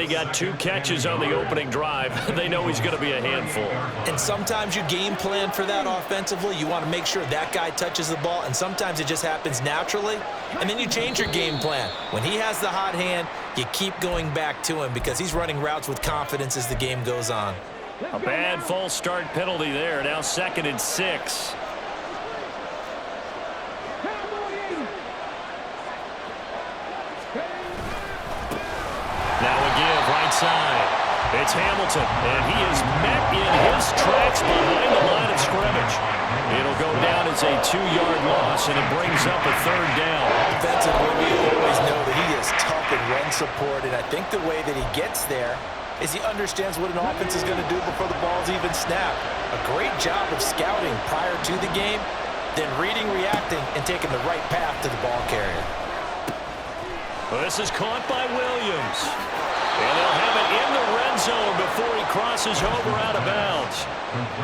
already got 2 catches on the opening drive. They know he's going to be a handful. And sometimes you game plan for that offensively. You want to make sure that guy touches the ball, and sometimes it just happens naturally. And then you change your game plan. When he has the hot hand, you keep going back to him because he's running routes with confidence as the game goes on. A bad false start penalty there. Now 2nd and 6. Now a give right side. It's Hamilton, and he is met in his tracks behind the line of scrimmage. It'll go down as a 2-yard loss, and it brings up a 3rd down. Defensively, we always know that he is tough in run support, and I think the way that he gets there is he understands what an offense is going to do before the ball's even snapped. A great job of scouting prior to the game, then reading, reacting, and taking the right path to the ball carrier. Well, this is caught by Williams. And they'll have it in the red zone before he crosses over out of bounds.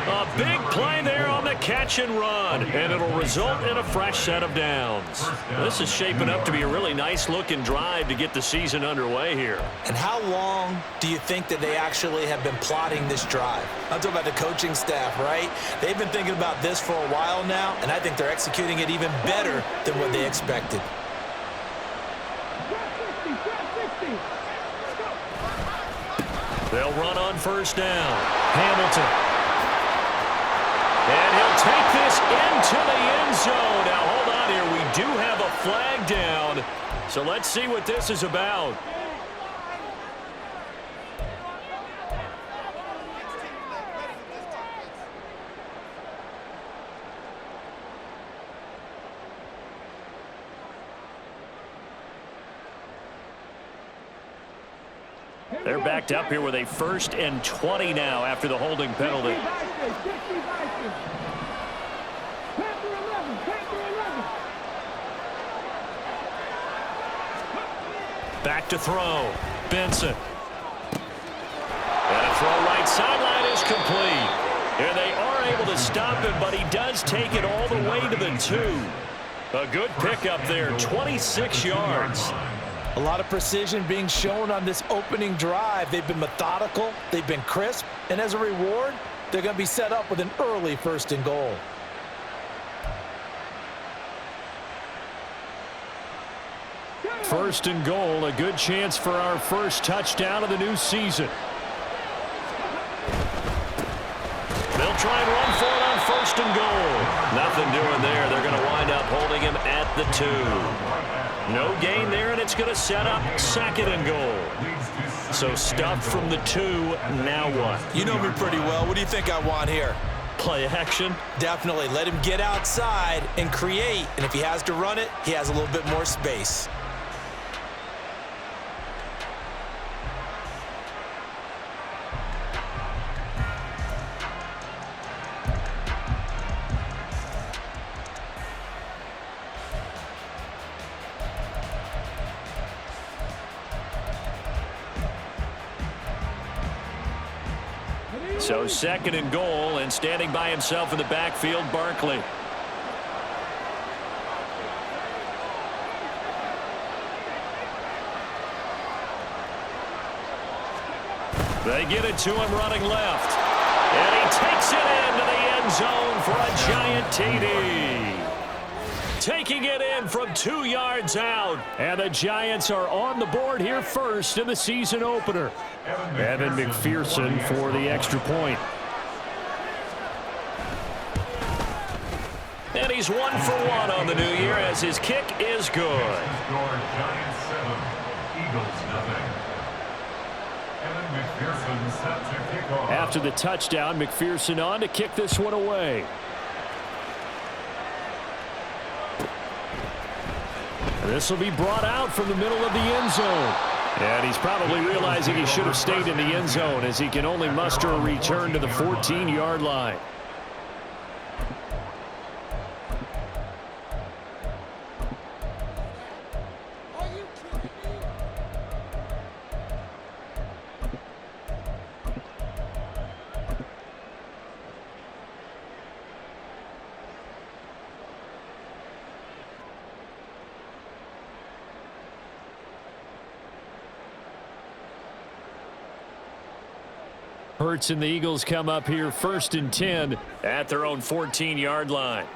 A big play there on the catch and run, and it'll result in a fresh set of downs. This is shaping up to be a really nice-looking drive to get the season underway here. And how long do you think that they actually have been plotting this drive? I'm talking about the coaching staff, right? They've been thinking about this for a while now, and I think they're executing it even better than what they expected. They'll run on 1st down. Hamilton. And he'll take this into the end zone. Now, hold on here. We do have a flag down. So let's see what this is about. They're backed up here with a 1st and 20 now after the holding penalty. Back to throw. Benson. And a throw right sideline is complete. And they are able to stop him, but he does take it all the way to the 2. A good pickup there, 26 yards. A lot of precision being shown on this opening drive. They've been methodical, they've been crisp, and as a reward, they're going to be set up with an early 1st and goal. First and goal, a good chance for our first touchdown of the new season. They'll try and run for it on 1st and goal. Nothing doing there. They're going to wind up holding him at the 2. No gain there, and it's going to set up 2nd and goal. So stuffed from the 2, now what? You know me pretty well. What do you think I want here? Play action? Definitely. Let him get outside and create, and if he has to run it, he has a little bit more space. So 2nd and goal, and standing by himself in the backfield, Barkley. They get it to him running left. And he takes it into the end zone for a giant TD. Taking it in from 2 yards out. And the Giants are on the board here first in the season opener. Evan McPherson for the extra point. And he's 1 for 1 on the new year as his kick is good. After the touchdown, McPherson on to kick this one away. This will be brought out from the middle of the end zone. And he's probably realizing he should have stayed in the end zone as he can only muster a return to the 14-yard line. Hurts and the Eagles come up here 1st and 10 at their own 14-yard line.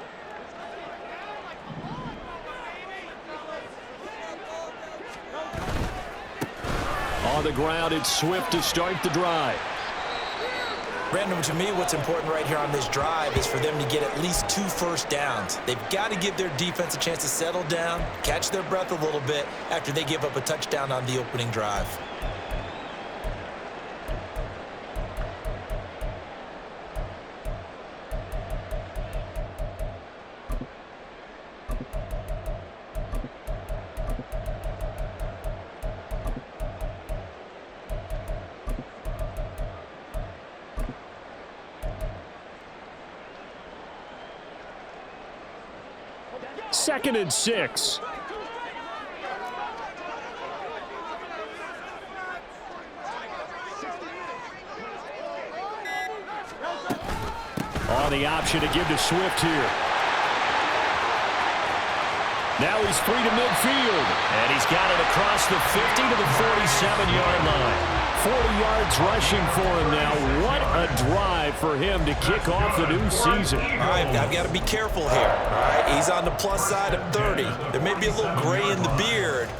On the ground, it's Swift to start the drive. Brandon, to me, what's important right here on this drive is for them to get at least 2 first downs. They've got to give their defense a chance to settle down, catch their breath a little bit after they give up a touchdown on the opening drive. Second and 6. On the option to give to Swift here. Now he's free to midfield. And he's got it across the 50 to the 47-yard line. 40 yards rushing for him now. What a drive for him to kick off the new season. All right, I've got to be careful here. All right, he's on the plus side of 30. There may be a little gray in the beard,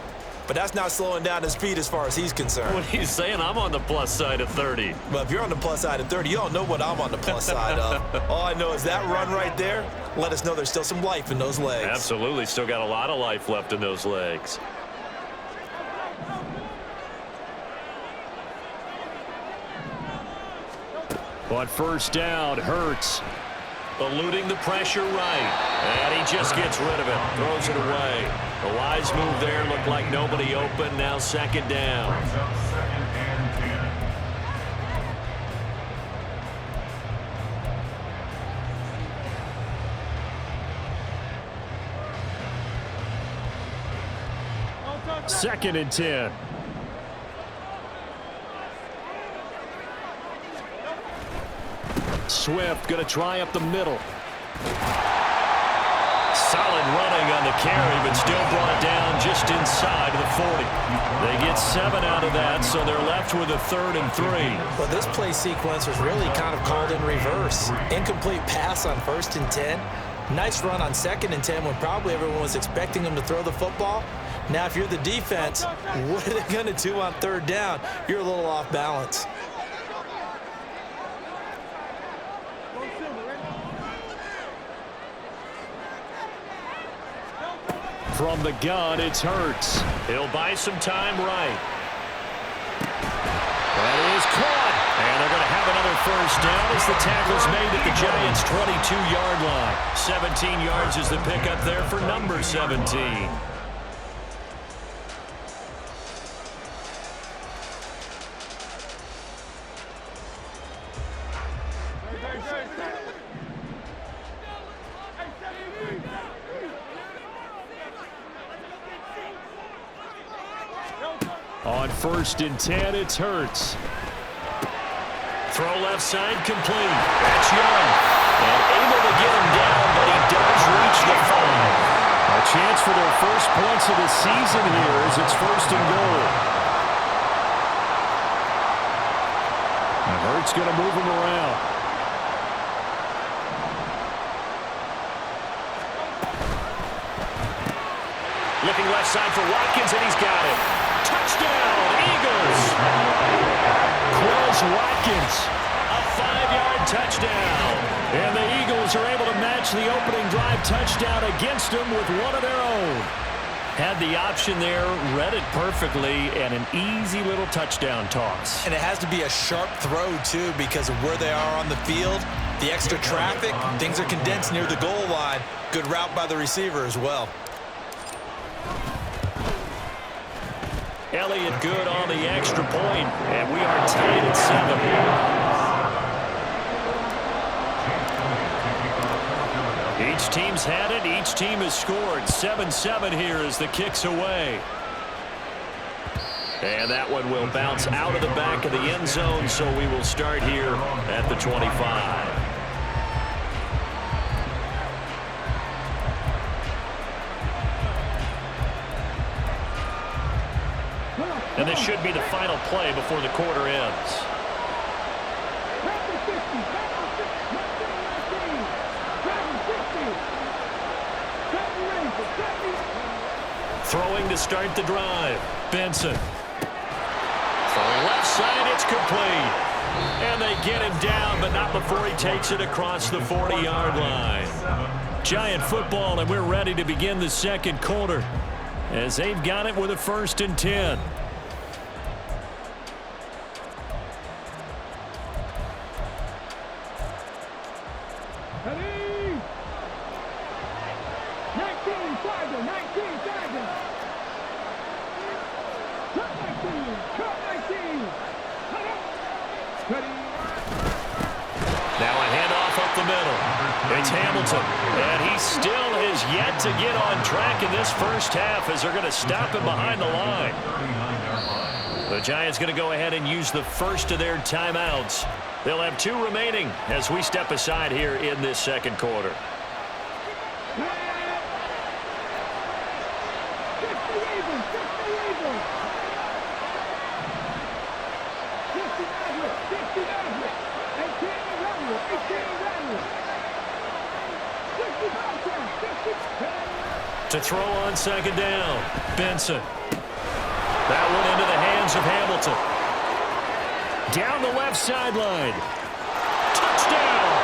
but that's not slowing down his feet as far as he's concerned. What he's saying, I'm on the plus side of 30. Well, if you're on the plus side of 30, you don't know what I'm on the plus side of. All I know is that run right there let us know there's still some life in those legs. Absolutely, still got a lot of life left in those legs. On first down, Hurts eluding the pressure right. And he just gets rid of it, throws it away. A wise move there, looked like nobody open. Now 2nd down. Second and 10. Swift going to try up the middle. Solid running on the carry, but still brought down just inside of the 40. They get 7 out of that, so they're left with a 3rd and 3. Well, this play sequence was really kind of called in reverse. Incomplete pass on 1st and 10. Nice run on 2nd and 10 when probably everyone was expecting him to throw the football. Now, if you're the defense, what are they going to do on 3rd down? You're a little off balance. From the gun, it's Hurts. He'll buy some time right. That is caught. And they're going to have another first down as the tackle's made at the Giants' 22-yard line. 17 yards is the pickup there for number 17. On 1st and 10, it's Hurts. Throw left side complete. That's Young. And able to get him down, but he does reach the 5. A chance for their first points of the season here as it's 1st and goal. And Hurts going to move him around. Looking left side for Watkins, and he's got it. Touchdown, Eagles! Quez Watkins, a 5-yard touchdown. And the Eagles are able to match the opening drive touchdown against them with one of their own. Had the option there, read it perfectly, and an easy little touchdown toss. And it has to be a sharp throw, too, because of where they are on the field. The extra traffic, things are condensed near the goal line. Good route by the receiver as well. Elliott good on the extra point, and we are tied at 7. Each team's had it. Each team has scored. 7-7 here as the kick's away. And that one will bounce out of the back of the end zone, so we will start here at the 25. And this should be the final play before the quarter ends. Throwing to start the drive. Benson. Throwing left side, it's complete. And they get him down, but not before he takes it across the 40-yard line. Giant football, and we're ready to begin the second quarter as they've got it with a 1st and 10. Now a handoff up the middle. It's Hamilton, and he still has yet to get on track in this first half as they're going to stop him behind the line. The Giants going to go ahead and use the first of their timeouts. They'll have 2 remaining as we step aside here in this second quarter. To throw on second down, Benson. That one into the hands of Hamilton. Down the left sideline. Touchdown!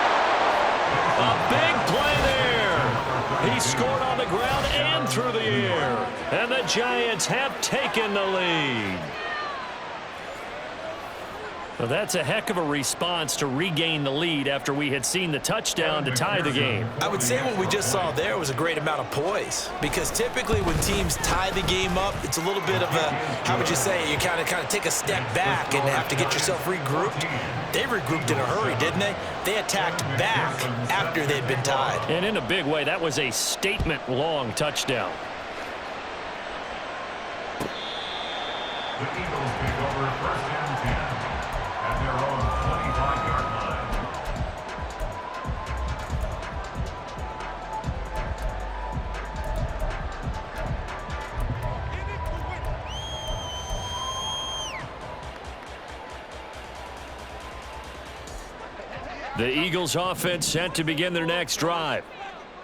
A big play there. He scored on the ground and through the air. And the Giants have taken the lead. Well, that's a heck of a response to regain the lead after we had seen the touchdown to tie the game. I would say what we just saw there was a great amount of poise, because typically when teams tie the game up, it's a little bit of a, how would you say, you kind of take a step back and have to get yourself regrouped. They regrouped in a hurry, didn't they? They attacked back after they'd been tied. And in a big way, that was a statement-long touchdown. The Eagles take over 1st and 10 at their own 25-yard line. The Eagles offense set to begin their next drive.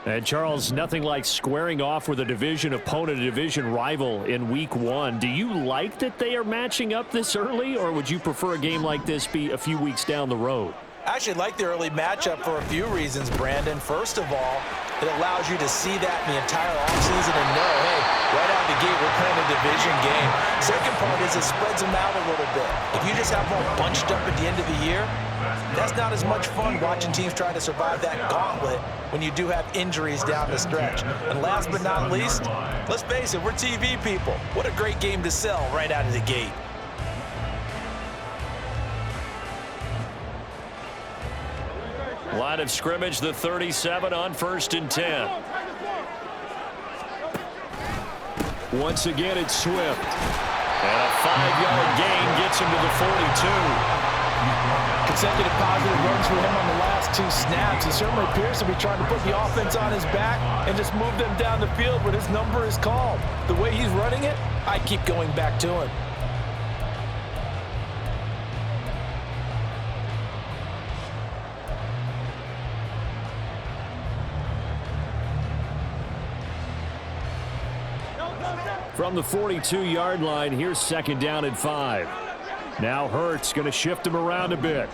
And Charles, nothing like squaring off with a division opponent, a division rival in week 1. Do you like that they are matching up this early, or would you prefer a game like this be a few weeks down the road? I actually like the early matchup for a few reasons, Brandon. First of all, it allows you to see that in the entire offseason and know, hey, right out the gate, we're playing a division game. Second part is it spreads them out a little bit. If you just have them all bunched up at the end of the year, that's not as much fun watching teams try to survive that gauntlet when you do have injuries down the stretch. And last but not least, let's face it, we're TV people. What a great game to sell right out of the gate. Line of scrimmage, the 37 on 1st and 10. Once again, it's Swift. And a 5-yard gain gets him to the 42. Consecutive positive runs for him on the last 2 snaps. He certainly appears to be trying to put the offense on his back and just move them down the field when his number is called. The way he's running it, I keep going back to him. From the 42-yard line, here's 2nd down and 5. Now Hurts going to shift him around a bit.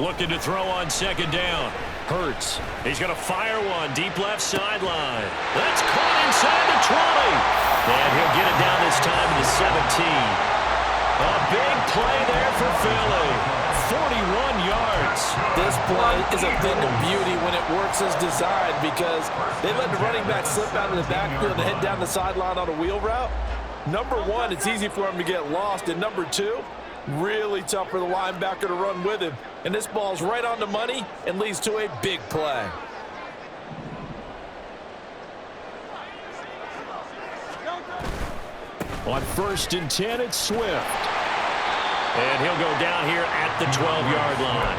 Looking to throw on 2nd down. Hurts. He's going to fire one deep left sideline. That's caught inside the 20. And he'll get it down this time to the 17. A big play there for Philly. 41 yards. This play is a thing of beauty when it works as designed, because they let the running back slip out of the backfield and head down the sideline on a wheel route. Number one, it's easy for him to get lost. And number two, really tough for the linebacker to run with him. And this ball's right on the money and leads to a big play. On 1st and 10, it's Swift. And he'll go down here at the 12-yard line.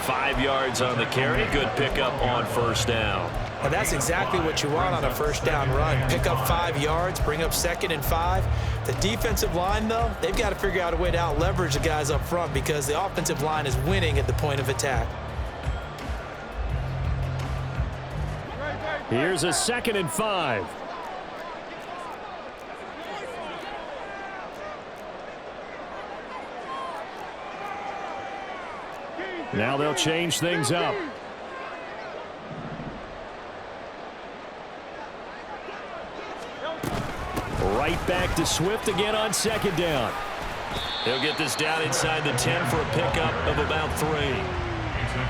5 yards on the carry. Good pickup on 1st down. And that's exactly what you want on a first down run. Pick up 5 yards, bring up 2nd and 5. The defensive line, though, they've got to figure out a way to out-leverage the guys up front because the offensive line is winning at the point of attack. Here's a 2nd and 5. Now they'll change things up. Right back to Swift again on 2nd down. He'll get this down inside the 10 for a pickup of about 3.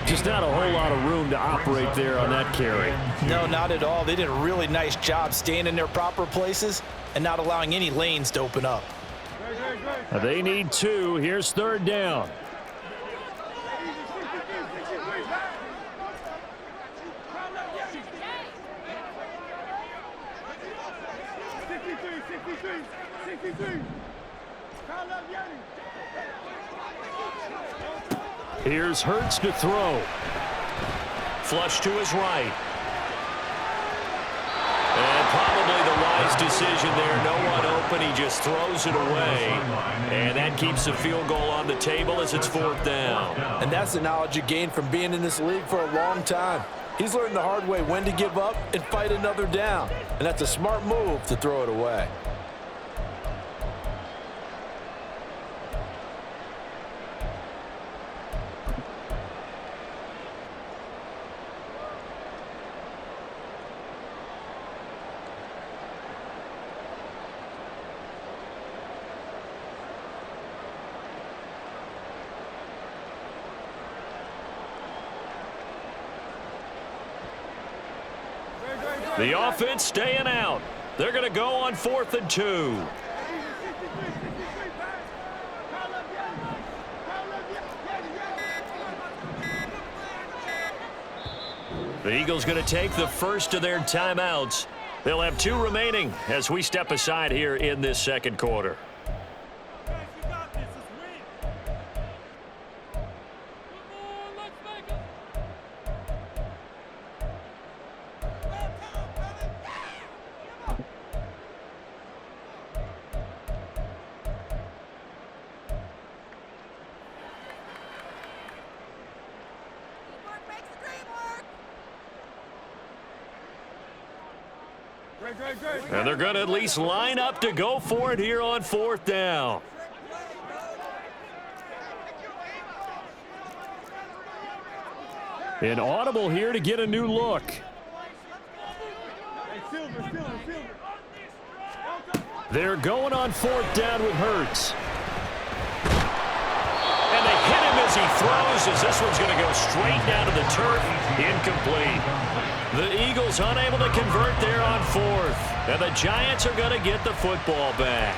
Just not a whole lot of room to operate there on that carry. No, not at all. They did a really nice job staying in their proper places and not allowing any lanes to open up. They need 2. Here's 3rd down. Here's Hurts to throw. Flush to his right. And probably the wise decision there. No one open. He just throws it away. And that keeps the field goal on the table as it's 4th down. And that's the knowledge you gain from being in this league for a long time. He's learned the hard way when to give up and fight another down. And that's a smart move to throw it away. The offense staying out. They're going to go on 4th and 2. The Eagles going to take the first of their timeouts. They'll have 2 remaining as we step aside here in this 2nd quarter. And they're going to at least line up to go for it here on 4th down. An audible here to get a new look. They're going on 4th down with Hurts. And they hit him as he throws, as this one's going to go straight down to the turf. Incomplete. The Eagles unable to convert there on 4th. And the Giants are going to get the football back.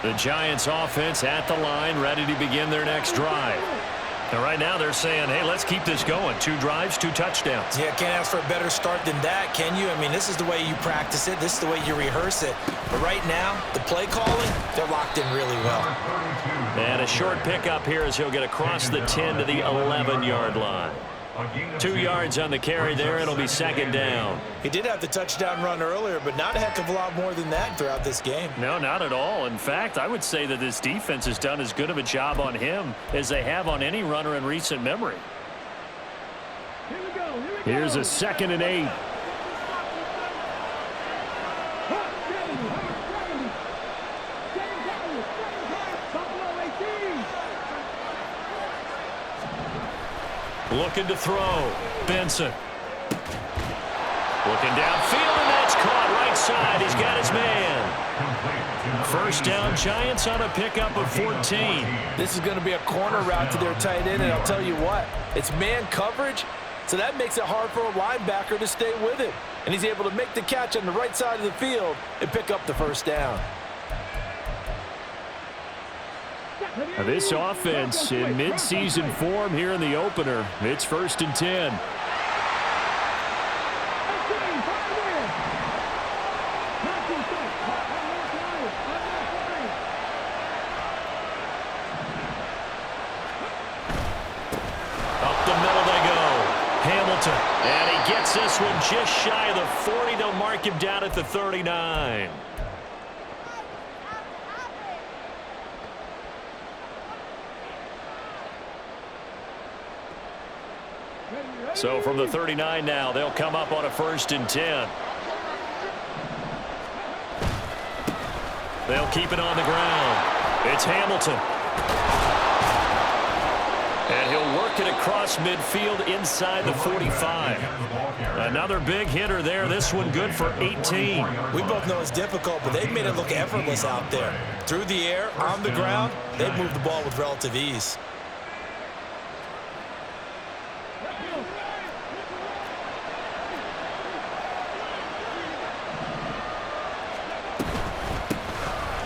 The Giants offense at the line, ready to begin their next drive. And right now they're saying, hey, let's keep this going. 2 drives, 2 touchdowns. Yeah, can't ask for a better start than that, can you? I mean, this is the way you practice it. This is the way you rehearse it. But right now, the play calling, they're locked in really well. And a short pickup here as he'll get across the 10 to the 11-yard line. 2 yards on the carry there. It'll be 2nd down. He did have the touchdown run earlier, but not a heck of a lot more than that throughout this game. No, not at all. In fact, I would say that this defense has done as good of a job on him as they have on any runner in recent memory. Here's a 2nd and 8. Looking to throw. Benson. Looking downfield, and that's caught right side. He's got his man. First down, Giants on a pickup of 14. This is going to be a corner route to their tight end, and I'll tell you what, it's man coverage, so that makes it hard for a linebacker to stay with him. And he's able to make the catch on the right side of the field and pick up the first down. This offense in midseason form here in the opener. It's 1st and 10. Up the middle. Hamilton. And he gets this one just shy of the 40. They'll mark him down at the 39. So from the 39 now, they'll come up on a 1st and 10. They'll keep it on the ground. It's Hamilton. And he'll work it across midfield inside the 45. Another big hitter there. This one good for 18. We both know it's difficult, but they've made it look effortless out there. Through the air, on the ground, they've moved the ball with relative ease.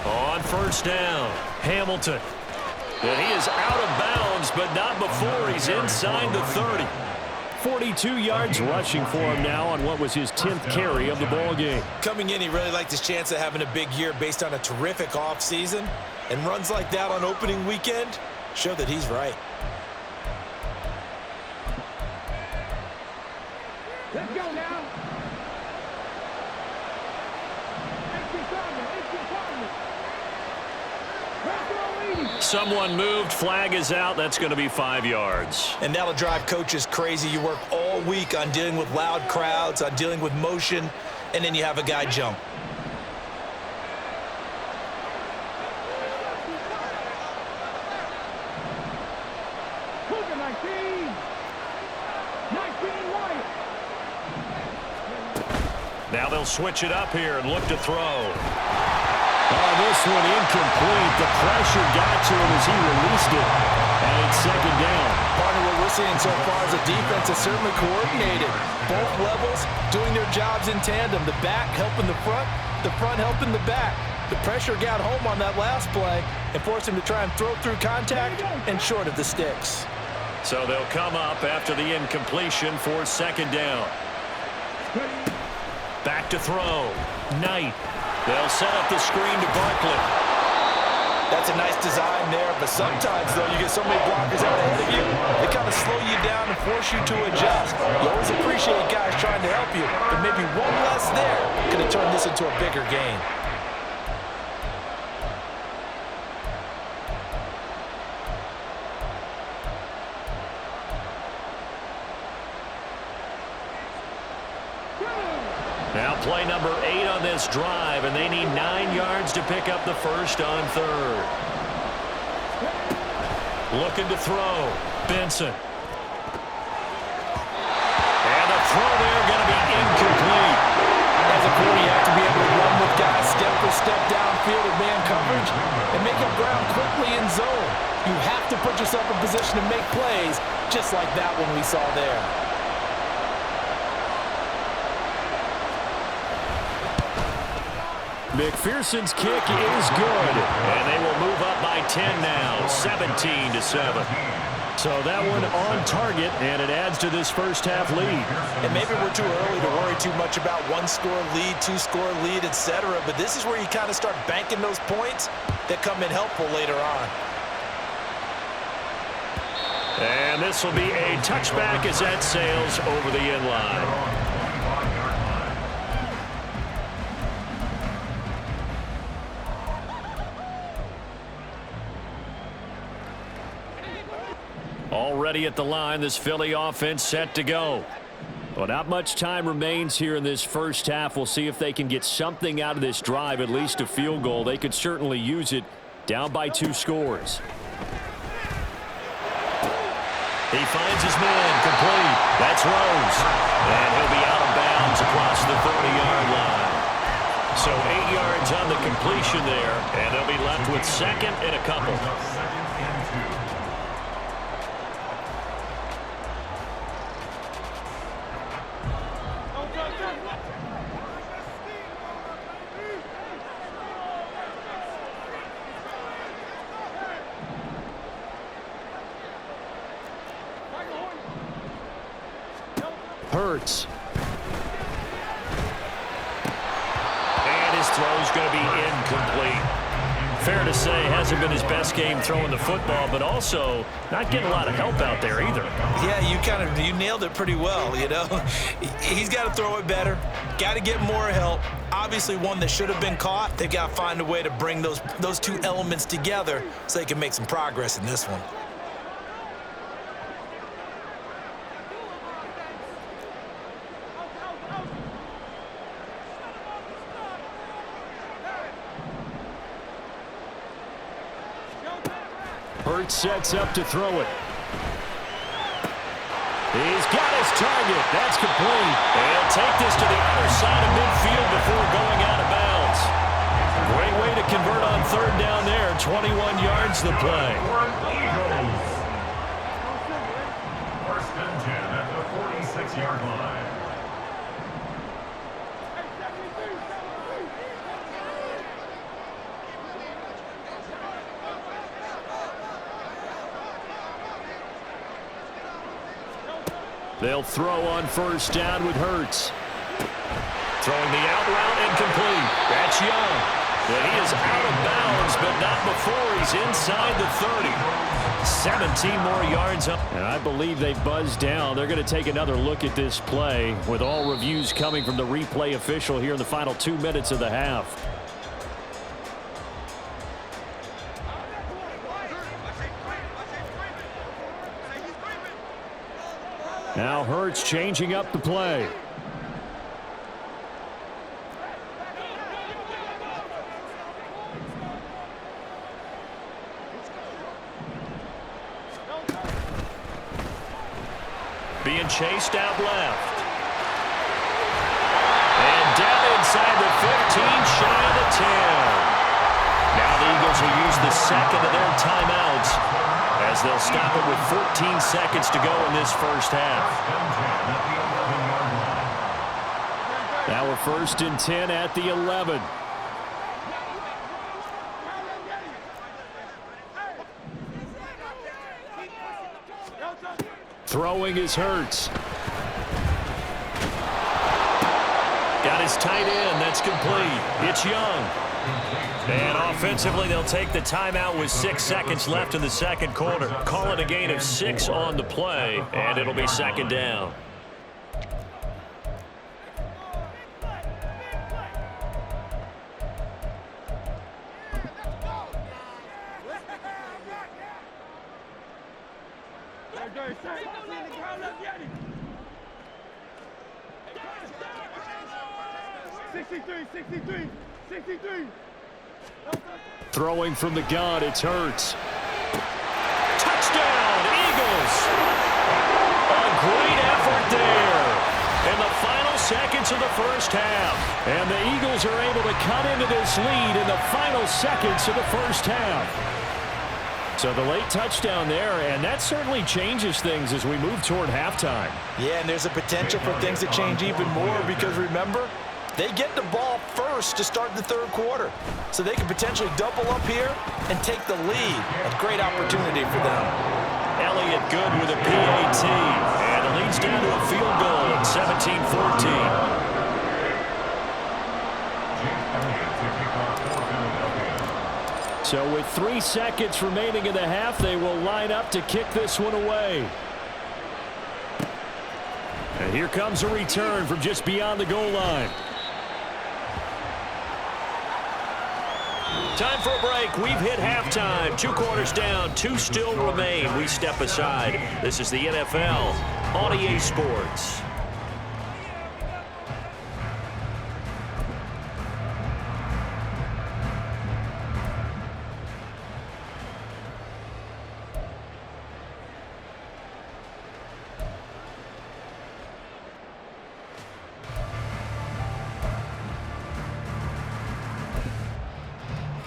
On 1st down, Hamilton. And he is out of bounds, but not before he's inside the 30. 42 yards rushing for him now on what was his 10th carry of the ball game. Coming in, he really liked his chance of having a big year based on a terrific offseason. And runs like that on opening weekend show that he's right. Let's go now. Someone moved. Flag is out. That's going to be 5 yards. And that'll drive coaches crazy. You work all week on dealing with loud crowds, on dealing with motion, and then you have a guy jump. Now they'll switch it up here and look to throw. Oh, this one incomplete. The pressure got to him as he released it. And it's 2nd down. Partner, what we're seeing so far is the defense is certainly coordinated. Both levels doing their jobs in tandem. The back helping the front helping the back. The pressure got home on that last play and forced him to try and throw through contact and short of the sticks. So they'll come up after the incompletion for 2nd down. Back to throw. Knight. They'll set up the screen to Barkley. That's a nice design there, but sometimes, though, you get so many blockers out ahead of you, they kind of slow you down and force you to adjust. You always appreciate guys trying to help you, but maybe one less there could have turned this into a bigger game. Now play number 8 on this drive, and they need 9 yards to pick up the first on 3rd. Looking to throw. Benson. And the throw there going to be incomplete. As a quarterback, you have to be able to run with guys step for step downfield with man coverage and make up ground quickly in zone. You have to put yourself in position to make plays, just like that one we saw there. McPherson's kick is good, and they will move up by 10 now, 17-7. So that one on target, and it adds to this first half lead. And maybe we're too early to worry too much about one-score lead, two-score lead, etc. But this is where you kind of start banking those points that come in helpful later on. And this will be a touchback as that sails over the end line. Already at the line, this Philly offense set to go. Well, not much time remains here in this first half. We'll see if they can get something out of this drive, at least a field goal. They could certainly use it, down by 2 scores. He finds his man, complete. That's Rose. And he'll be out of bounds across the 30-yard line. So 8 yards on the completion there, and they'll be left with 2nd and a couple. Hurts. And his throw's going to be incomplete. fair to say hasn't been his best game throwing the football, but also not getting a lot of help out there either. Yeah, you nailed it pretty well, you know. He's got to throw it better, got to get more help. Obviously one that should have been caught. They've got to find a way to bring those two elements together so they can make some progress in this one. Hurts sets up to throw it. He's got his target. That's complete. They'll take this to the other side of midfield before going out of bounds. Great way to convert on third down there. 21 yards the play. First and 10 at the 46-yard line. They'll throw on first down with Hurts. Throwing the out route incomplete. That's Young. And he is out of bounds, but not before he's inside the 30. 17 more yards up. And I believe they buzzed down. They're going to take another look at this play with all reviews coming from the replay official here in the final 2 minutes of the half. Now Hurts changing up the play. Being chased out left. And down inside the 15, shy of the 10. Now the Eagles will use the second of their timeouts as they'll stop it with 14 seconds to go in this first half. Now we're first and 10 at the 11. Throwing is Hurts. Got his tight end. That's complete. It's Young. And offensively, they'll take the timeout with 6 seconds left in the second quarter. Call it a gain of 6 on the play, and it'll be second down. Throwing from the gun, it's Hurts. Touchdown, Eagles! A great effort there in the final seconds of the first half. And the Eagles are able to cut into this lead in the final seconds of the first half. So the late touchdown there, and that certainly changes things as we move toward halftime. Yeah, and there's a potential for things to change even more because remember, they get the ball first to start the third quarter. So they can potentially double up here and take the lead. A great opportunity for them. Elliott good with a PAT. And it leads down to a field goal at 17-14. So with 3 seconds remaining in the half, they will line up to kick this one away. And here comes a return from just beyond the goal line. Time for a break. We've hit halftime. 2 quarters down. 2 still remain. We step aside. This is the NFL on EA Sports.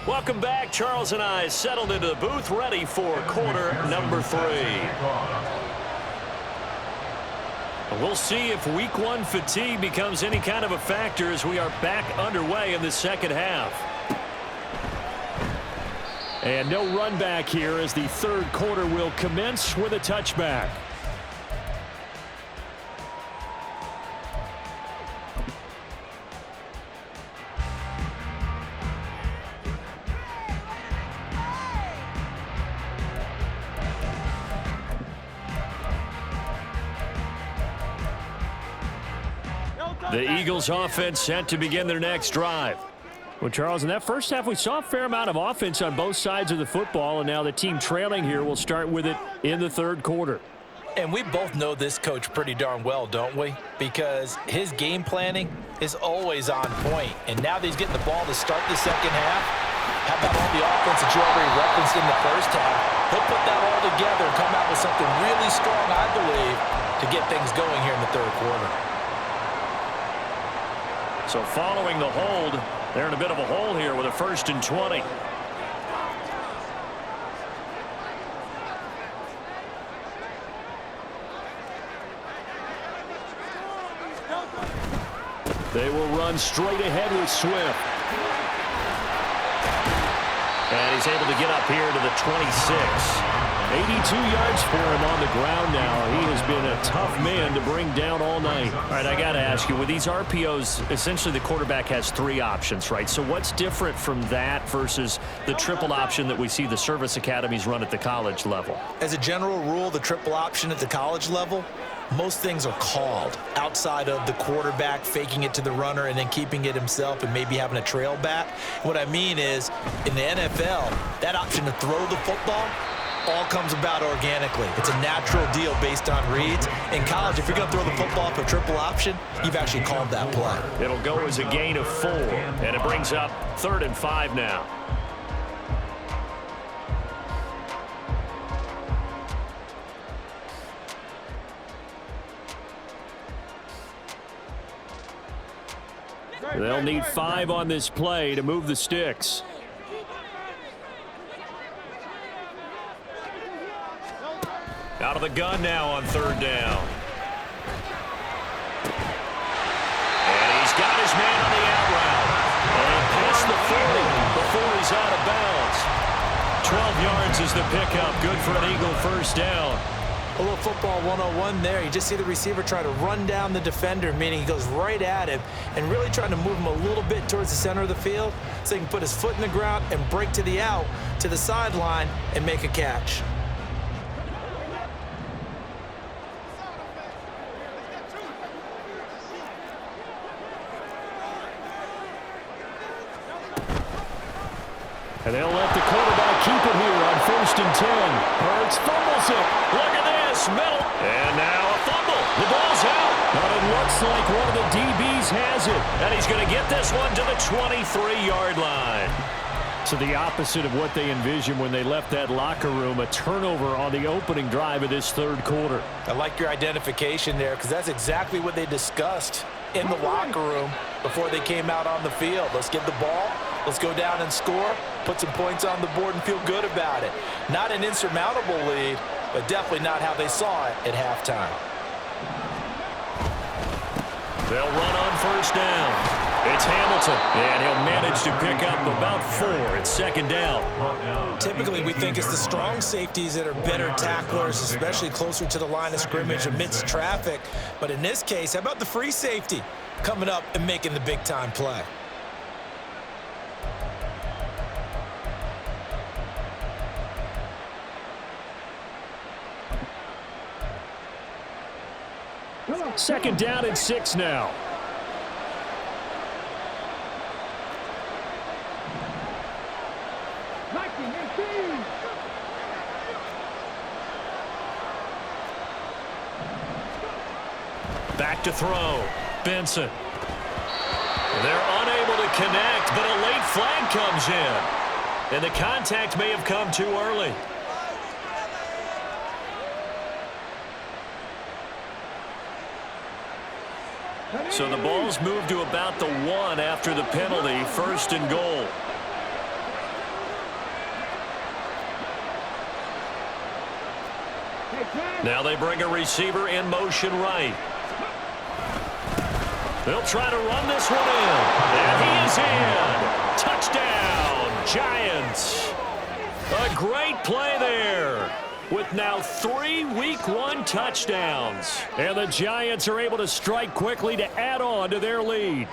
Welcome back. Charles and I settled into the booth, ready for quarter number 3. We'll see if week 1 fatigue becomes any kind of a factor as we are back underway in the second half. And no run back here as the third quarter will commence with a touchback. The Eagles offense set to begin their next drive. Well, Charles, in that first half, we saw a fair amount of offense on both sides of the football, and now the team trailing here will start with it in the third quarter. And we both know this coach pretty darn well, don't we? Because his game planning is always on point. And now that he's getting the ball to start the second half, how about all the offense that you already referenced in the first half? He'll put that all together and come out with something really strong, I believe, to get things going here in the third quarter. So following the hold, they're in a bit of a hole here with a 1st and 20. They will run straight ahead with Swift. And he's able to get up here to the 26. 82 yards for him on the ground now. He has been a tough man to bring down all night. All right, I got to ask you, with these RPOs, essentially the quarterback has 3 options, right? So what's different from that versus the triple option that we see the service academies run at the college level? As a general rule, the triple option at the college level, most things are called outside of the quarterback faking it to the runner and then keeping it himself and maybe having a trail back. What I mean is, in the NFL, that option to throw the football all comes about organically. It's a natural deal based on reads. In college, if you're going to throw the football up a triple option, you've actually called that play. It'll go as a gain of 4, and it brings up 3rd and 5 now. They'll need 5 on this play to move the sticks. Out of the gun now on 3rd down. And he's got his man on the out route. And past the 40 before he's out of bounds. 12 yards is the pickup. Good for an Eagle 1st down. A little football 101 there. You just see the receiver try to run down the defender, meaning he goes right at him and really trying to move him a little bit towards the center of the field so he can put his foot in the ground and break to the out, to the sideline, and make a catch. And they'll let the quarterback keep it here on 1st and 10. Hurts fumbles it. Look at this. Middle. And now a fumble. The ball's out. But it looks like one of the DBs has it. And he's going to get this one to the 23-yard line. So the opposite of what they envisioned when they left that locker room, a turnover on the opening drive of this 3rd quarter. I like your identification there because that's exactly what they discussed in the locker room before they came out on the field. Let's get the ball. Let's go down and score, put some points on the board, and feel good about it. Not an insurmountable lead, but definitely not how they saw it at halftime. They'll run on 1st down. It's Hamilton, and he'll manage to pick up about 4. It's 2nd down. Typically, we think it's the strong safeties that are better tacklers, especially closer to the line of scrimmage amidst traffic. But in this case, how about the free safety coming up and making the big-time play? Second down and 6 now. Back to throw. Benson. They're unable to connect, but a late flag comes in. And the contact may have come too early. So the ball's moved to about the 1 after the penalty. 1st and goal. Now they bring a receiver in motion right. They'll try to run this one in. And he is in. Touchdown, Giants. A great play there. With now 3 Week 1 touchdowns. And the Giants are able to strike quickly to add on to their lead.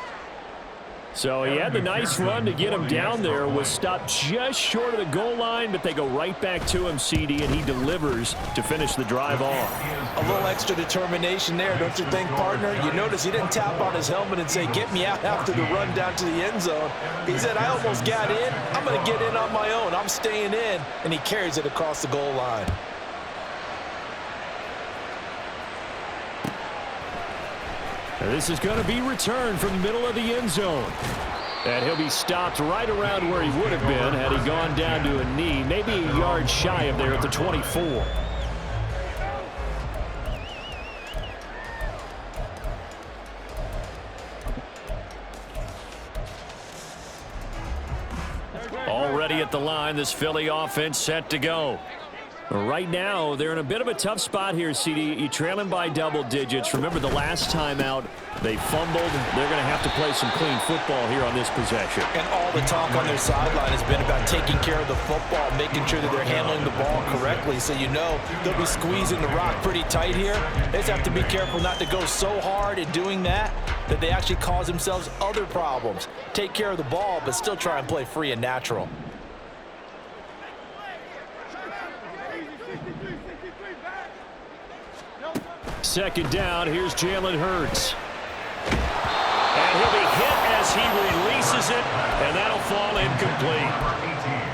So he had the nice run to get him down there, was stopped just short of the goal line, but they go right back to him, CD, and he delivers to finish the drive off. A little extra determination there, don't you think, partner? You notice he didn't tap on his helmet and say, get me out after the run down to the end zone. He said, I almost got in. I'm going to get in on my own. I'm staying in. And he carries it across the goal line. And this is going to be returned from the middle of the end zone. And he'll be stopped right around where he would have been had he gone down to a knee, maybe a yard shy of there at the 24. Already at the line, this Philly offense set to go. Right now, they're in a bit of a tough spot here, CD. You trail them by double digits. Remember the last time out, they fumbled. They're going to have to play some clean football here on this possession. And all the talk on their sideline has been about taking care of the football, making sure that they're handling the ball correctly. So you know they'll be squeezing the rock pretty tight here. They just have to be careful not to go so hard in doing that they actually cause themselves other problems. Take care of the ball, but still try and play free and natural. Second down, here's Jalen Hurts. And he'll be hit as he releases it, and that'll fall incomplete.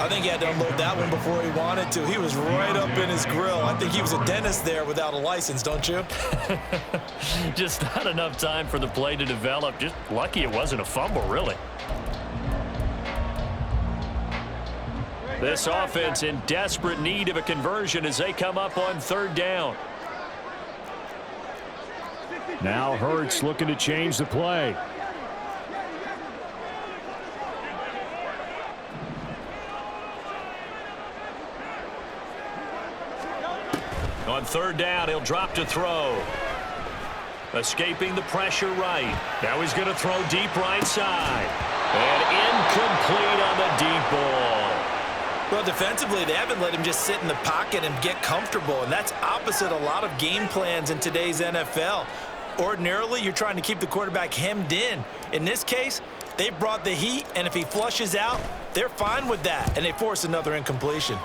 I think he had to unload that one before he wanted to. He was right up in his grill. I think he was a dentist there without a license, don't you? Just not enough time for the play to develop. Just lucky it wasn't a fumble, really. This offense in desperate need of a conversion as they come up on third down. Now Hurts looking to change the play. On third down, he'll drop to throw. Escaping the pressure right. Now he's going to throw deep right side. And incomplete on the deep ball. Well, defensively, they haven't let him just sit in the pocket and get comfortable, and that's opposite a lot of game plans in today's NFL. Ordinarily, you're trying to keep the quarterback hemmed in. In this case, they brought the heat, and if he flushes out, they're fine with that, and they force another incompletion.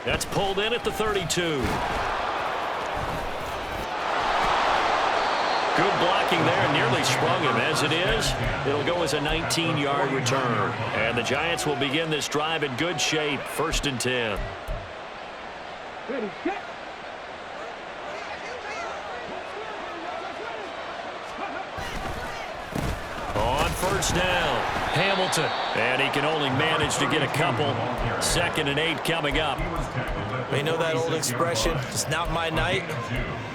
That's pulled in at the 32. Good blocking there, nearly sprung him. As it is, it'll go as a 19-yard return. And the Giants will begin this drive in good shape, 1st and 10. Ready, set. On first down, Hamilton. And he can only manage to get a couple. 2nd and 8 coming up. You know that old expression, it's not my night?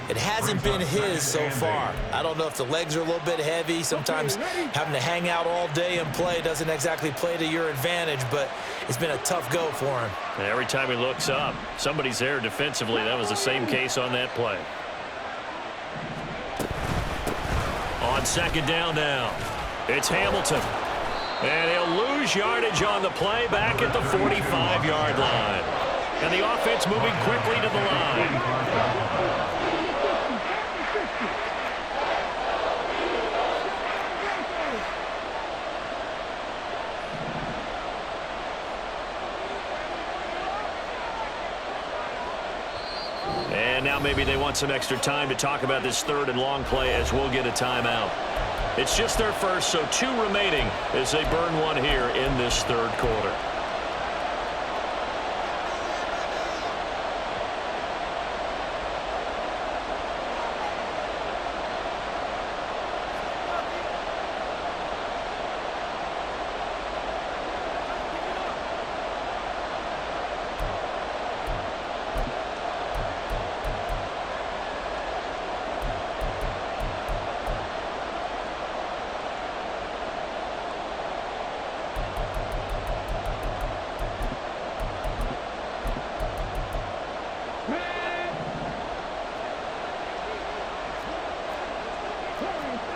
It hasn't been his so far. I don't know if the legs are a little bit heavy. Sometimes having to hang out all day and play doesn't exactly play to your advantage, but it's been a tough go for him. And every time he looks up, somebody's there defensively. That was the same case on that play. On 2nd down now, it's Hamilton. And he'll lose yardage on the play back at the 45-yard line. And the offense moving quickly to the line. And now maybe they want some extra time to talk about this 3rd and long play as we'll get a timeout. It's just their first, so 2 remaining as they burn one here in this 3rd quarter.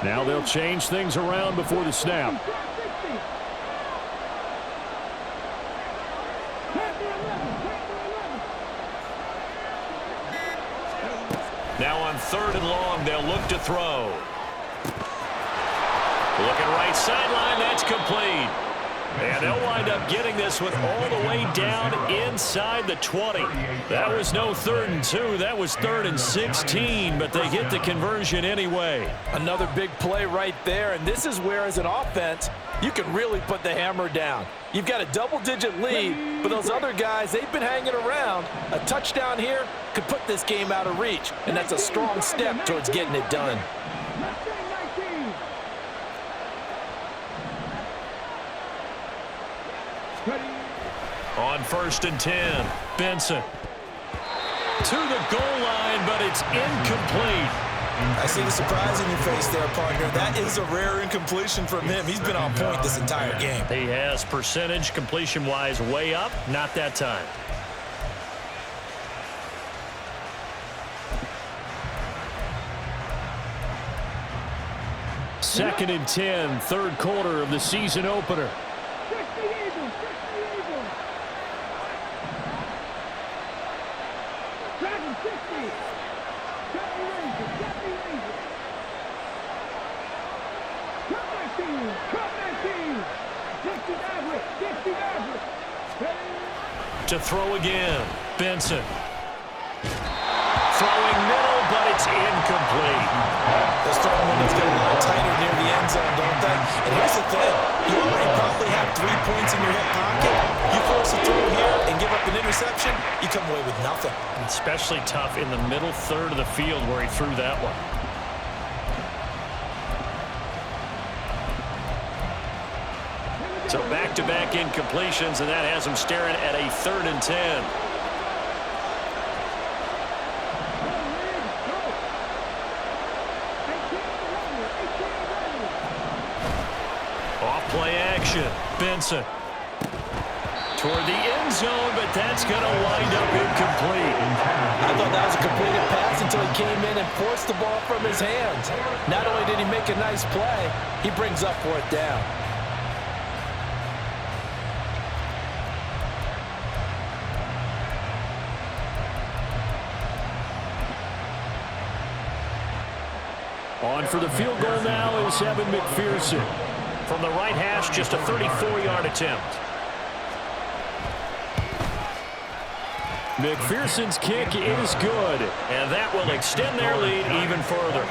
Now they'll change things around before the snap. Now on 3rd and long, they'll look to throw. Looking right sideline, that's complete. And they'll wind up getting this with all the way down inside the 20. That was no 3rd and 2. That was 3rd and 16, but they get the conversion anyway. Another big play right there, and this is where, as an offense, you can really put the hammer down. You've got a double-digit lead, but those other guys, they've been hanging around. A touchdown here could put this game out of reach, and that's a strong step towards getting it done. On 1st and 10, Benson. To the goal line, but it's incomplete. I see the surprise in your face there, partner. That is a rare incompletion from him. He's been on point this entire game. He has percentage completion-wise way up, not that time. Second and 10, 3rd quarter of the season opener. To throw again, Benson. Throwing middle, but it's incomplete. Those throwing windows get a little tighter near the end zone, don't they? And here's the thing. You already probably have 3 points in your hip pocket. You force a throw here and give up an interception, you come away with nothing. Especially tough in the middle third of the field where he threw that one. So back-to-back incompletions, and that has him staring at a 3rd and 10. Off play action, Benson. Toward the end zone, but that's going to wind up incomplete. I thought that was a completed pass until he came in and forced the ball from his hands. Not only did he make a nice play, he brings up 4th down. On for the field goal now is Evan McPherson. From the right hash, just a 34-yard attempt. McPherson's kick is good, And that will extend their lead even further.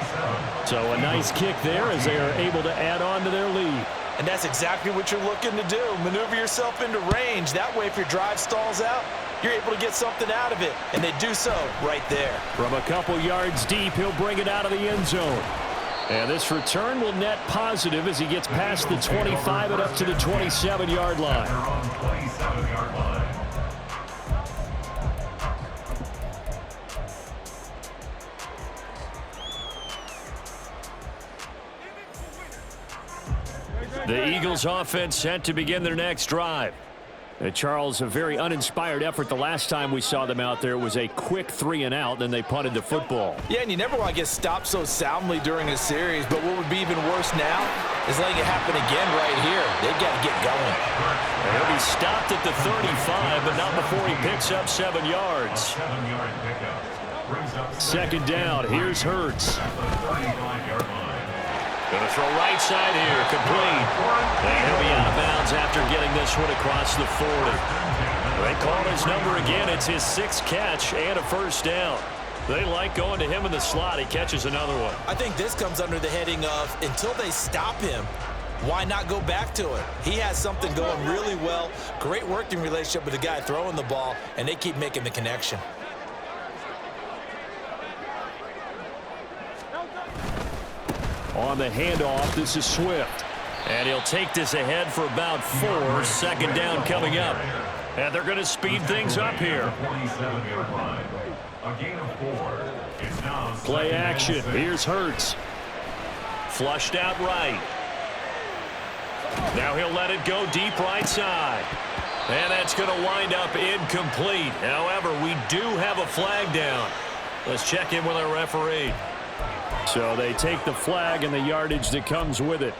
so a nice kick there as they are able to add on to their lead. And that's exactly what you're looking to do. Maneuver yourself into range. That way, if your drive stalls out, you're able to get something out of it. And they do so right there. From a couple yards deep, he'll bring it out of the end zone. And this return will net positive as he gets past the 25 and up to the 27-yard line. They're on 27-yard line. The Eagles offense set to begin their next drive. Charles, a very uninspired effort the last time we saw them out there. It was a quick 3-and-out, then they punted the football. Yeah, and you never want to get stopped so soundly during a series, but what would be even worse now is letting it happen again right here. They've got to get going. He'll be stopped at the 35, but not before he picks up 7 yards. 7-yard pickup. Brings up 2nd down, here's Hurts. at the 35-yard line. Going to throw right side here, complete. And he'll be out of bounds after getting this one across the 40. They call his number again. It's his 6th catch and a 1st down. They like going to him in the slot. He catches another one. I think this comes under the heading of until they stop him, why not go back to it? He has something going really well. Great working relationship with the guy throwing the ball, and they keep making the connection. On the handoff, this is Swift. And he'll take this ahead for about 4. 2nd down coming up. And they're going to speed things up here. 27-yard line. A gain of 4. It's now Play action, here's Hurts. Flushed out right. Now he'll let it go deep right side. And that's going to wind up incomplete. However, we do have a flag down. Let's check in with our referee. So they take the flag and the yardage that comes with it.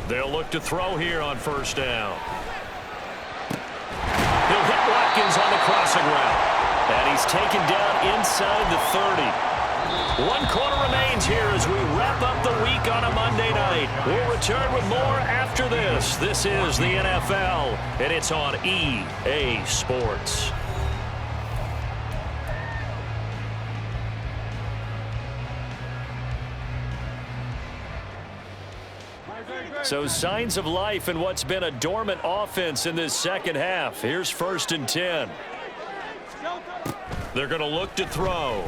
They'll look to throw here on first down. He'll hit Watkins on the crossing route. And he's taken down inside the 30. 1 quarter remains here as we wrap up the week on a Monday night. We'll return with more after this. This is the NFL, and it's on EA Sports. So signs of life in what's been a dormant offense in this second half. Here's 1st and 10. They're going to look to throw.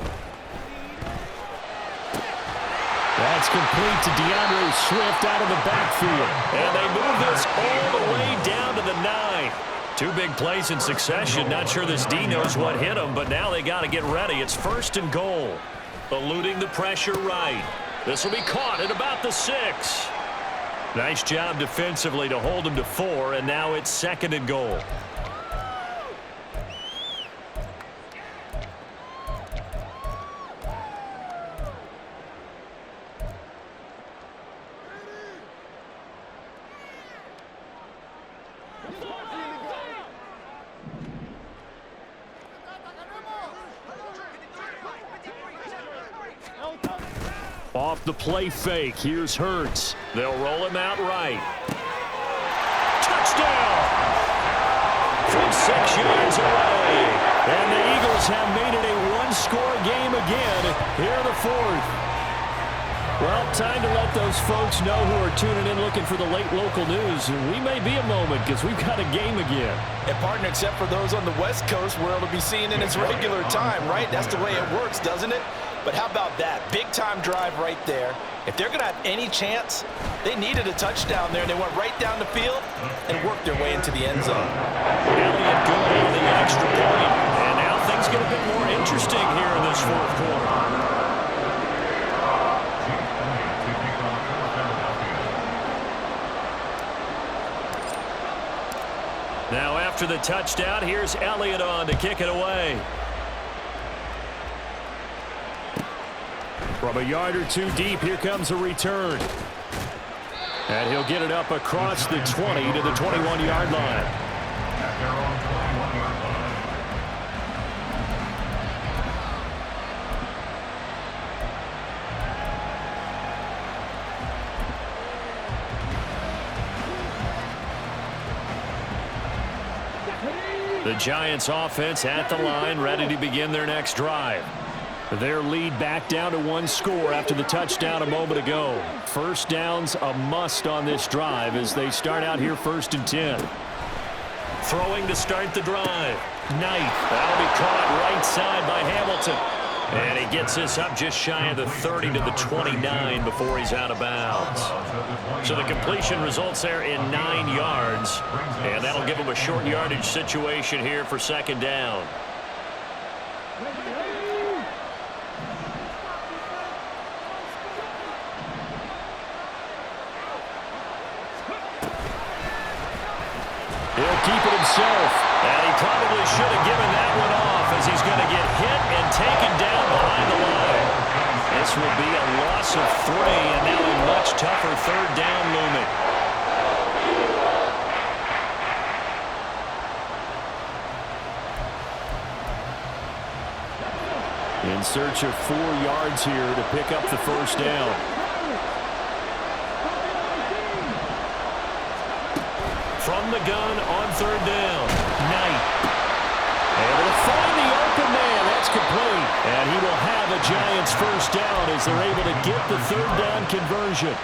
That's complete to DeAndre Swift out of the backfield. And they move this all the way down to the 9. 2 big plays in succession. Not sure this D knows what hit him, but now they got to get ready. It's 1st and goal. Eluding the pressure right. This will be caught at about the 6. Nice job defensively to hold him to 4, and now it's 2nd and goal. Off the play fake, here's Hurts. They'll roll him out right. Touchdown! From 6 yards away. And the Eagles have made it a 1-score game again here in the 4th. Well, time to let those folks know who are tuning in looking for the late local news. We may be a moment because we've got a game again. And partner, except for those on the West Coast, where it'll be seen in its regular time, right? That's the way it works, doesn't it? But how about that? Big-time drive right there. If they're going to have any chance, they needed a touchdown there, and they went right down the field and worked their way into the end zone. Elliott good on the extra point. And now things get a bit more interesting here in this 4th quarter. Now after the touchdown, here's Elliott on to kick it away. From a yard or 2 deep, here comes a return. And he'll get it up across the 20 to the 21-yard line. At their own 21-yard line. The Giants offense at the line, ready to begin their next drive. Their lead back down to 1 score after the touchdown a moment ago. First down's a must on this drive as they start out here 1st and 10. Throwing to start the drive. Knight. That'll be caught right side by Hamilton. And he gets this up just shy of the 30 to the 29 before he's out of bounds. So the completion results there in 9 yards. And that'll give him a short yardage situation here for 2nd down. He'll keep it himself. And he probably should have given that one off as he's going to get hit and taken down behind the line. This will be a loss of 3 and now a much tougher 3rd down looming. In search of 4 yards here to pick up the 1st down. From the gun on 3rd down. Knight. Able to find the open man. That's complete. And he will have a Giants 1st down as they're able to get the 3rd down conversion.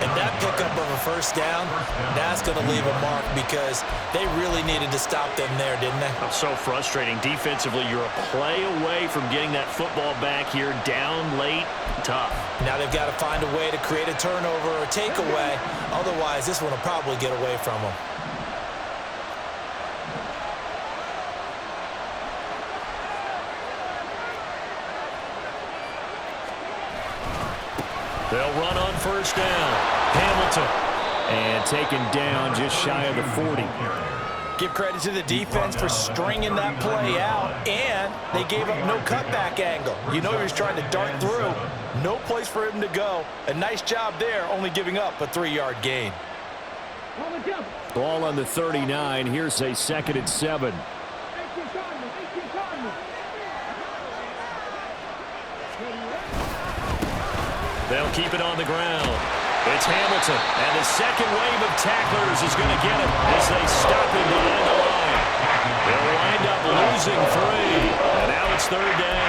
And that pickup of a 1st down, that's going to leave a mark because they really needed to stop them there, didn't they? So frustrating. Defensively, you're a play away from getting that football back here. Down late. Tough. Now they've got to find a way to create a turnover or takeaway. Otherwise, this one will probably get away from them. They'll run on 1st down. Hamilton. And taken down just shy of the 40. Give credit to the defense for stringing that play out, and they gave up no cutback angle. You know he was trying to dart through. No place for him to go. A nice job there, only giving up a 3-yard gain. Ball on the 39. Here's a 2nd and 7. They'll keep it on the ground. It's Hamilton, and the second wave of tacklers is going to get him as they stop him behind the line. They'll wind up losing 3, and now it's 3rd down.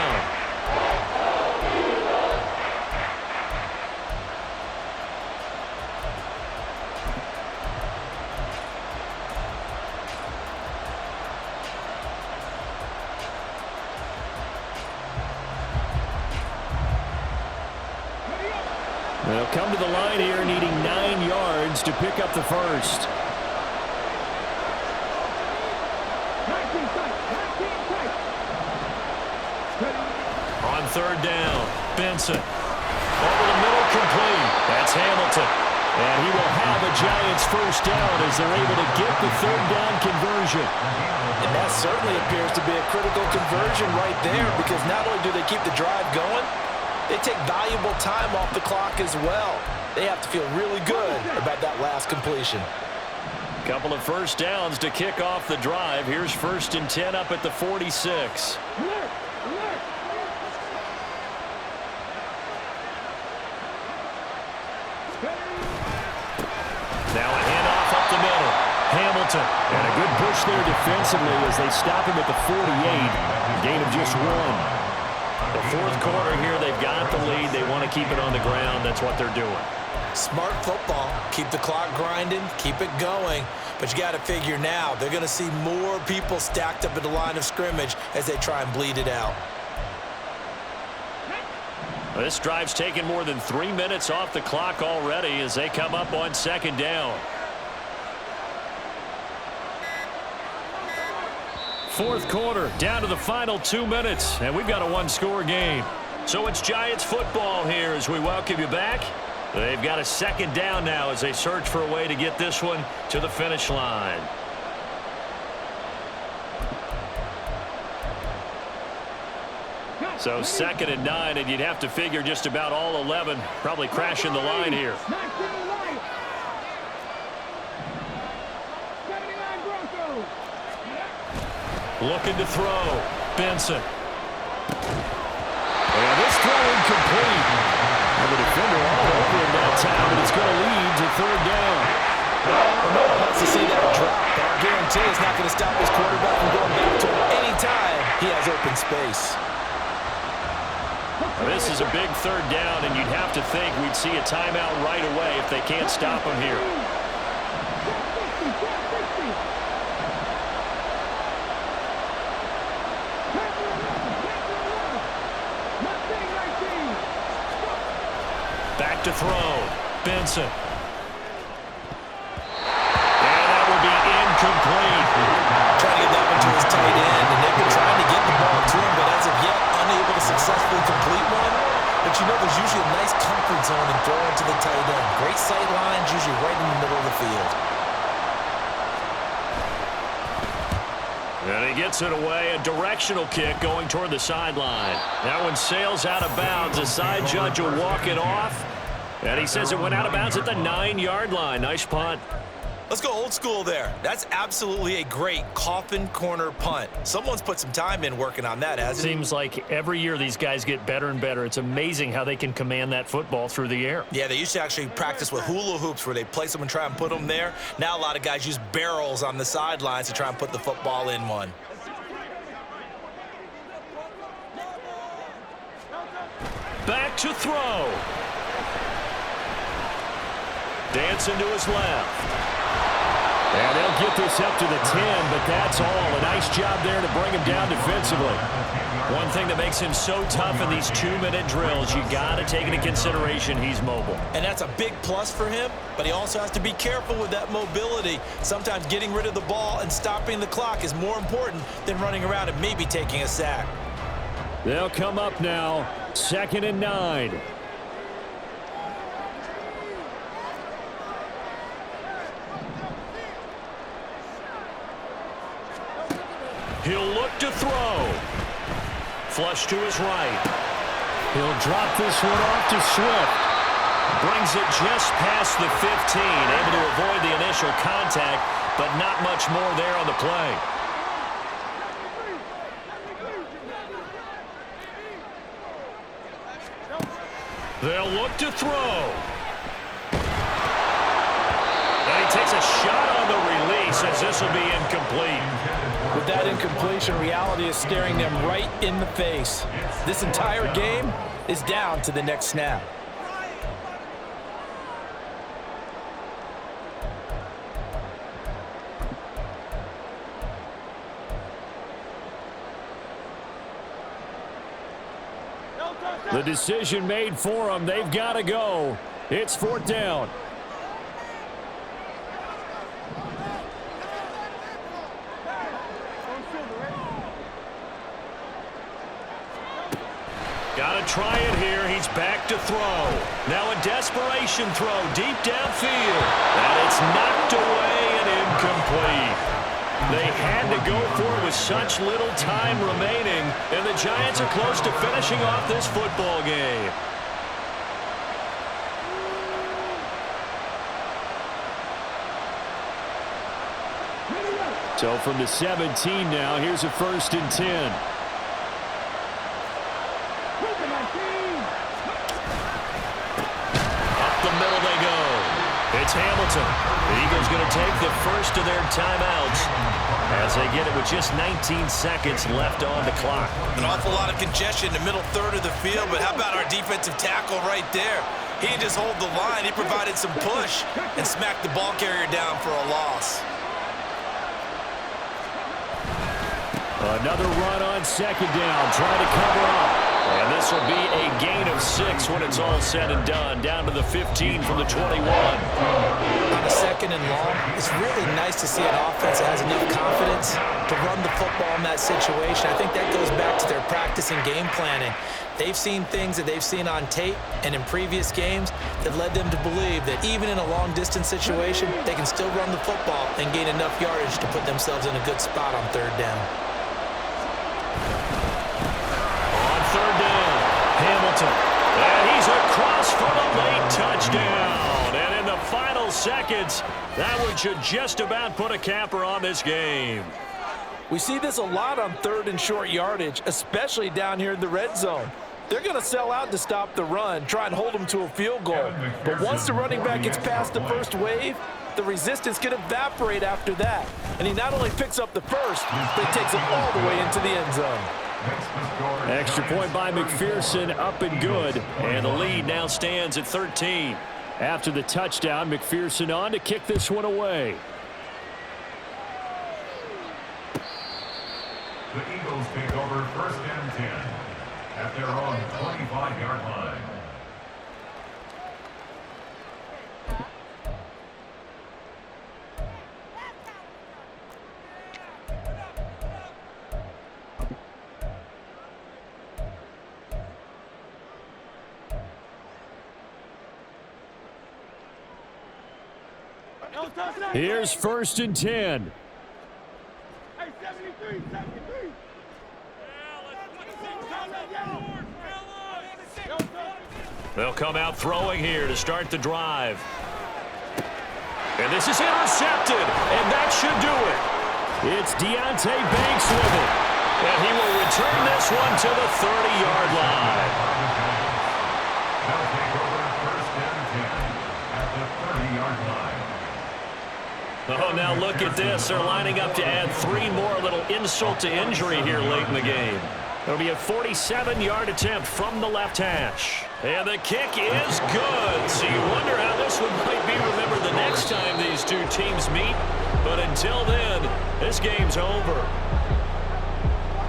They'll come to the line here needing 9 yards to pick up the first. On 3rd down, Benson. Over the middle, complete. That's Hamilton. And he will have a Giants first down as they're able to get the 3rd down conversion. And that certainly appears to be a critical conversion right there, because not only do they keep the drive going, they take valuable time off the clock as well. They have to feel really good about that last completion. Couple of first downs to kick off the drive. Here's 1st and 10 up at the 46. Now a handoff up the middle. Hamilton. And a good push there defensively as they stop him at the 48. Gain of just 1. The 4th quarter here, they've got the lead. They want to keep it on the ground. That's what they're doing. Smart football. Keep the clock grinding. Keep it going. But you got to figure now they're going to see more people stacked up at the line of scrimmage as they try and bleed it out. This drive's taken more than 3 minutes off the clock already as they come up on 2nd down. 4th quarter, down to the final 2 minutes, and we've got a 1-score game. So it's Giants football here as we welcome you back. They've got a 2nd down now as they search for a way to get this one to the finish line. So 2nd and 9, and you'd have to figure just about all 11 probably crashing the line here. Looking to throw. Benson. And this throw incomplete. And the defender all over him that time, and it's going to lead to 3rd down. Well, no one wants to see that drop, but I guarantee it's not going to stop his quarterback from going back to him anytime he has open space. This is a big 3rd down, and you'd have to think we'd see a timeout right away if they can't stop him here. Back to throw. Benson. And that will be incomplete. Trying to get that one to his tight end, and they've been trying to get the ball to him, but as of yet, unable to successfully complete one. But you know there's usually a nice comfort zone in throwing to the tight end. Great sight lines, usually right in the middle of the field. And he gets it away, a directional kick going toward the sideline. That one sails out of bounds. The side judge will walk it off. And he says it went out of bounds at the 9-yard line. Nice punt. Let's go old school there. That's absolutely a great coffin corner punt. Someone's put some time in working on that, hasn't he? Seems like every year these guys get better and better. It's amazing how they can command that football through the air. Yeah, they used to actually practice with hula hoops where they place them and try and put them there. Now a lot of guys use barrels on the sidelines to try and put the football in one. Back to throw. Dancing to his left. And they'll get this up to the 10, but that's all. A nice job there to bring him down defensively. One thing that makes him so tough in these 2-minute drills, you got to take into consideration he's mobile. And that's a big plus for him, but he also has to be careful with that mobility. Sometimes getting rid of the ball and stopping the clock is more important than running around and maybe taking a sack. They'll come up now, 2nd and 9. He'll look to throw. Flush to his right. He'll drop this one off to Swift. Brings it just past the 15. Able to avoid the initial contact, but not much more there on the play. They'll look to throw. And he takes a shot on the release as this will be incomplete. With that incompletion, reality is staring them right in the face. This entire game is down to the next snap. The decision made for them. They've got to go. It's 4th down. Got to try it here. He's back to throw. Now a desperation throw deep downfield. And it's knocked away and incomplete. They had to go for it with such little time remaining, and the Giants are close to finishing off this football game. So from the 17 now, here's a 1st and 10. It's Hamilton. The Eagles going to take the first of their timeouts as they get it with just 19 seconds left on the clock. An awful lot of congestion in the middle third of the field, but how about our defensive tackle right there? He didn't just hold the line. He provided some push and smacked the ball carrier down for a loss. Another run on 2nd down, trying to cover up. And this will be a gain of 6 when it's all said and done, down to the 15 from the 21. On a 2nd and long, it's really nice to see an offense that has enough confidence to run the football in that situation. I think that goes back to their practice and game planning. They've seen things that they've seen on tape and in previous games that led them to believe that even in a long-distance situation, they can still run the football and gain enough yardage to put themselves in a good spot on 3rd down. Hamilton, and he's across for the late touchdown. And in the final seconds, that one should just about put a capper on this game. We see this a lot on 3rd and short yardage, especially down here in the red zone. They're going to sell out to stop the run, try and hold them to a field goal. But once the running back gets past the first wave, the resistance can evaporate after that. And he not only picks up the first, but he takes it all the way into the end zone. Extra point by McPherson, up and good. And the lead now stands at 13. After the touchdown, McPherson on to kick this one away. The Eagles take over 1st and 10 at their own 25-yard line. Here's 1st and 10. Hey, 73, 73. They'll come out throwing here to start the drive. And this is intercepted, and that should do it. It's Deonte Banks with it. And he will return this one to the 30-yard line. They'll take over 1st and 10 at the 30-yard line. Oh, now look at this. They're lining up to add 3 more, a little insult to injury here late in the game. It'll be a 47-yard attempt from the left hash. And the kick is good. So you wonder how this one might be remembered the next time these two teams meet. But until then, this game's over.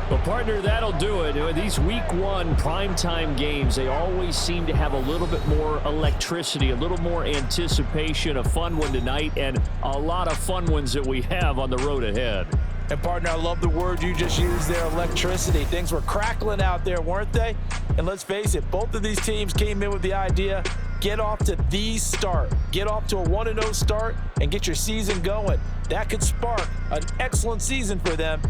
Well, partner, that'll do it. These Week 1 primetime games, they always seem to have a little bit more electricity, a little more anticipation. A fun one tonight, and a lot of fun ones that we have on the road ahead. And, partner, I love the word you just used there, electricity. Things were crackling out there, weren't they? And let's face it, both of these teams came in with the idea, get off to the start. Get off to a 1-0 start and get your season going. That could spark an excellent season for them